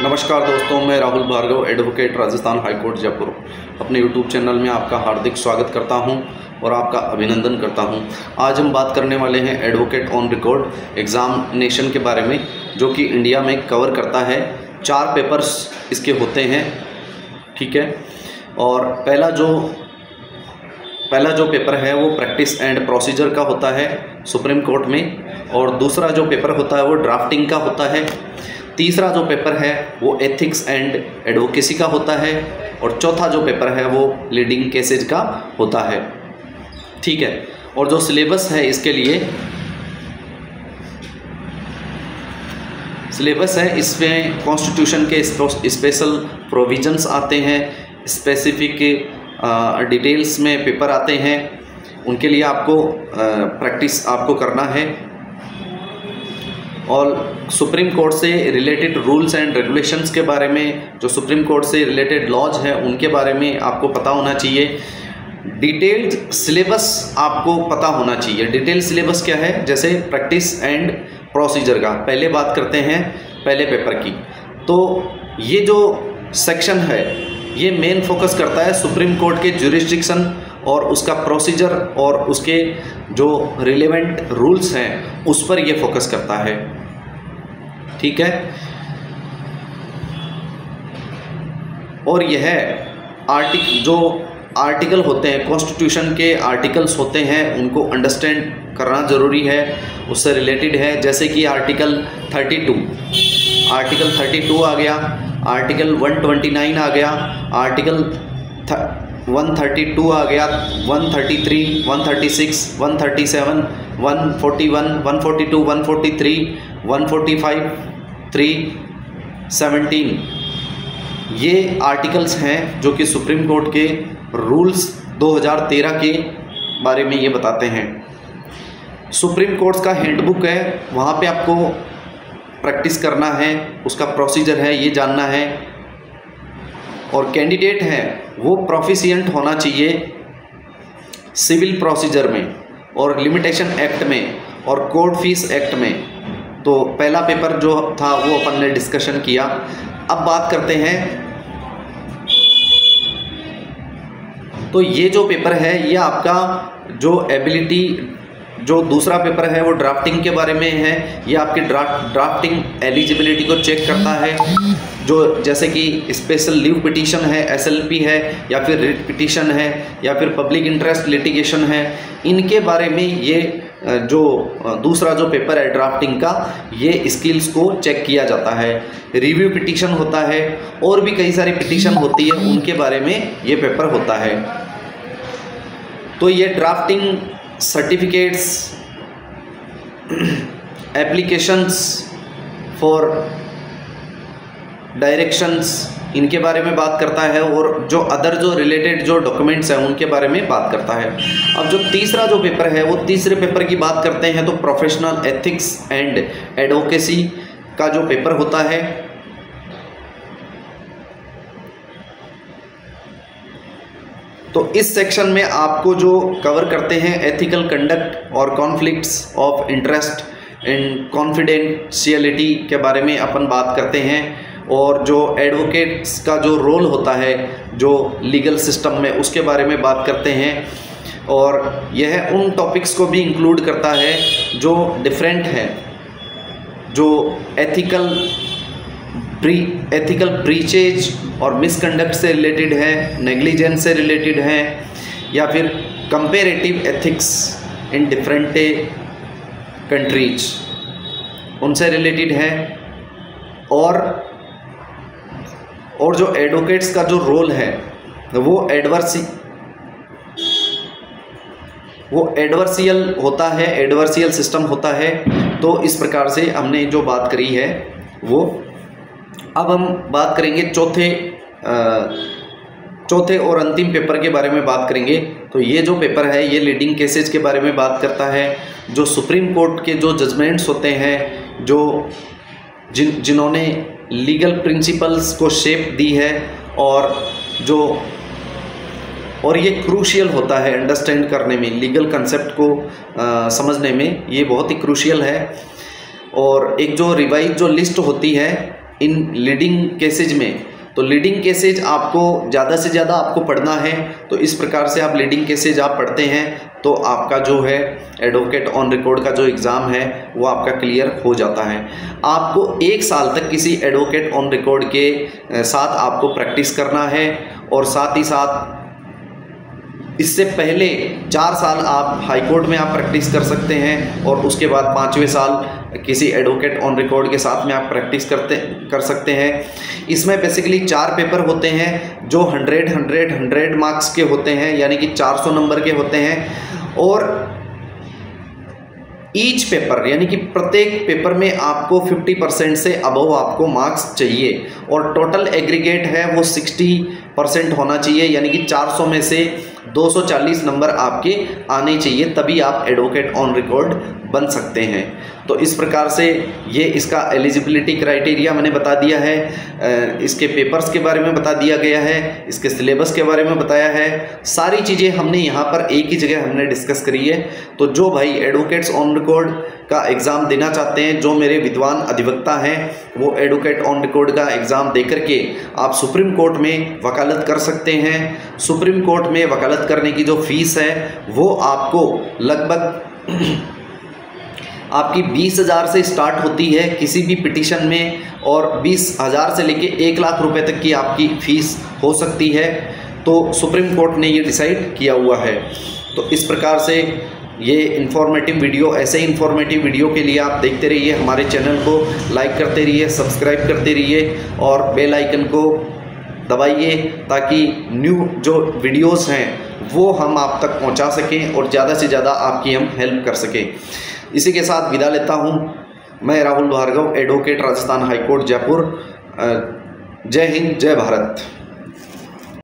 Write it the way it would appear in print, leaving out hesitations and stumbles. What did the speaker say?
नमस्कार दोस्तों, मैं राहुल भार्गव, एडवोकेट, राजस्थान हाईकोर्ट जयपुर, अपने यूट्यूब चैनल में आपका हार्दिक स्वागत करता हूं और आपका अभिनंदन करता हूं। आज हम बात करने वाले हैं एडवोकेट ऑन रिकॉर्ड एग्ज़ामिनेशन के बारे में, जो कि इंडिया में कवर करता है। 4 पेपर्स इसके होते हैं, ठीक है। और पहला जो पेपर है वो प्रैक्टिस एंड प्रोसीजर का होता है सुप्रीम कोर्ट में, और दूसरा जो पेपर होता है वो ड्राफ्टिंग का होता है। तीसरा जो पेपर है वो एथिक्स एंड एडवोकेसी का होता है, और चौथा जो पेपर है वो लीडिंग केसेज का होता है, ठीक है। और जो सिलेबस है इसके लिए इसमें कॉन्स्टिट्यूशन के स्पेशल प्रोविजंस आते हैं, स्पेसिफिक डिटेल्स में पेपर आते हैं, उनके लिए आपको प्रैक्टिस आपको करना है। और सुप्रीम कोर्ट से रिलेटेड रूल्स एंड रेगुलेशंस के बारे में, जो सुप्रीम कोर्ट से रिलेटेड लॉज हैं उनके बारे में आपको पता होना चाहिए। डिटेल्ड सिलेबस आपको पता होना चाहिए। डिटेल सिलेबस क्या है, जैसे प्रैक्टिस एंड प्रोसीजर का पहले बात करते हैं पहले पेपर की। तो ये जो सेक्शन है ये मेन फोकस करता है सुप्रीम कोर्ट के ज्यूरिसडिक्शन और उसका प्रोसीजर और उसके जो रिलेवेंट रूल्स हैं उस पर ये फोकस करता है, ठीक है। और यह जो आर्टिकल होते हैं, कॉन्स्टिट्यूशन के आर्टिकल्स होते हैं, उनको अंडरस्टैंड करना ज़रूरी है, उससे रिलेटेड है। जैसे कि आर्टिकल 32 आ गया, आर्टिकल 129 आ गया, आर्टिकल 132 आ गया, 133, 136, 137, 141, 142, 143, 145, 317 ये आर्टिकल्स हैं जो कि सुप्रीम कोर्ट के रूल्स 2013 के बारे में ये बताते हैं। सुप्रीम कोर्ट का हैंडबुक है, वहाँ पे आपको प्रैक्टिस करना है, उसका प्रोसीजर है ये जानना है। और कैंडिडेट है वो प्रोफिशिएंट होना चाहिए सिविल प्रोसीजर में और लिमिटेशन एक्ट में और कोर्ट फीस एक्ट में। तो पहला पेपर जो था वो अपन ने डिस्कशन किया। अब बात करते हैं, तो ये जो पेपर है ये आपका जो एबिलिटी, जो दूसरा पेपर है वो ड्राफ्टिंग के बारे में है। ये आपकी ड्राफ्टिंग एलिजिबिलिटी को चेक करता है, जो जैसे कि स्पेशल लीव पिटीशन है, SLP है, या फिर रिट पिटीशन है, या फिर पब्लिक इंटरेस्ट लिटिगेशन है। इनके बारे में ये जो दूसरा जो पेपर है ड्राफ्टिंग का, ये स्किल्स को चेक किया जाता है। रिव्यू पिटीशन होता है, और भी कई सारी पिटीशन होती है, उनके बारे में ये पेपर होता है। तो ये drafting certificates, applications for directions, इनके बारे में बात करता है, और जो अदर जो रिलेटेड जो डॉक्यूमेंट्स हैं उनके बारे में बात करता है। अब जो तीसरा जो पेपर है वो तीसरे पेपर की बात करते हैं, तो प्रोफेशनल एथिक्स एंड एडवोकेसी का जो पेपर होता है। तो इस सेक्शन में आपको जो कवर करते हैं एथिकल कंडक्ट और conflicts of interest and confidentiality के बारे में अपन बात करते हैं, और जो एडवोकेट्स का जो रोल होता है जो लीगल सिस्टम में, उसके बारे में बात करते हैं। और यह उन टॉपिक्स को भी इंक्लूड करता है जो डिफरेंट हैं, जो एथिकल ब्रीचेज और मिसकंडक्ट से रिलेटेड है, नेग्लिजेंस से रिलेटेड है, या फिर comparative ethics in different countries, उनसे रिलेटेड है। और जो एडवोकेट्स का जो रोल है वो एडवर्सियल होता है, एडवर्सियल सिस्टम होता है। तो इस प्रकार से हमने जो बात करी है वो, अब हम बात करेंगे चौथे और अंतिम पेपर के बारे में बात करेंगे। तो ये जो पेपर है ये लीडिंग केसेज के बारे में बात करता है, जो सुप्रीम कोर्ट के जो जजमेंट्स होते हैं, जो जिन्होंने लीगल प्रिंसिपल्स को शेप दी है, और ये क्रूशियल होता है अंडरस्टैंड करने में, लीगल कंसेप्ट को समझने में ये बहुत ही क्रूशियल है। और एक जो रिवाइज जो लिस्ट होती है इन लीडिंग केसेज में, तो लीडिंग केसेज आपको ज़्यादा से ज़्यादा आपको पढ़ना है। तो इस प्रकार से आप लीडिंग केसेज आप पढ़ते हैं तो आपका जो है एडवोकेट ऑन रिकॉर्ड का जो एग्ज़ाम है वो आपका क्लियर हो जाता है। आपको 1 साल तक किसी एडवोकेट ऑन रिकॉर्ड के साथ आपको प्रैक्टिस करना है और साथ ही साथ इससे पहले 4 साल आप हाई कोर्ट में आप प्रैक्टिस कर सकते हैं और उसके बाद 5वें साल किसी एडवोकेट ऑन रिकॉर्ड के साथ में आप प्रैक्टिस कर सकते हैं। इसमें बेसिकली 4 पेपर होते हैं जो 100 मार्क्स के होते हैं, यानी कि 400 नंबर के होते हैं। और ईच पेपर यानी कि प्रत्येक पेपर में आपको 50% से अबव आपको मार्क्स चाहिए और टोटल एग्रीगेट है वो 60% होना चाहिए, यानी कि 400 में से 240 नंबर आपके आने चाहिए, तभी आप एडवोकेट ऑन रिकॉर्ड बन सकते हैं। तो इस प्रकार से ये इसका एलिजिबिलिटी क्राइटेरिया मैंने बता दिया है, इसके पेपर्स के बारे में बता दिया गया है, इसके सिलेबस के बारे में बताया है, सारी चीज़ें हमने यहाँ पर एक ही जगह हमने डिस्कस करी है। तो जो भाई एडवोकेट्स ऑन रिकॉर्ड का एग्ज़ाम देना चाहते हैं, जो मेरे विद्वान अधिवक्ता हैं, वो एडवोकेट ऑन रिकॉर्ड का एग्ज़ाम दे करके आप सुप्रीम कोर्ट में वकालत कर सकते हैं। सुप्रीम कोर्ट में वकालत करने की जो फीस है वो आपको लगभग आपकी 20,000 से स्टार्ट होती है किसी भी पिटीशन में, और 20,000 से लेके 1 लाख रुपए तक की आपकी फ़ीस हो सकती है। तो सुप्रीम कोर्ट ने ये डिसाइड किया हुआ है। तो इस प्रकार से ये इन्फॉर्मेटिव वीडियो, ऐसे इन्फॉर्मेटिव वीडियो के लिए आप देखते रहिए, हमारे चैनल को लाइक करते रहिए, सब्सक्राइब करते रहिए और बेल आइकन को दबाइए ताकि न्यू जो वीडियोस हैं वो हम आप तक पहुंचा सकें और ज़्यादा से ज़्यादा आपकी हम हेल्प कर सकें। इसी के साथ विदा लेता हूं, मैं Rahul Bhargav, advocate, Rajasthan high court, Jaipur. जय हिंद, जय भारत।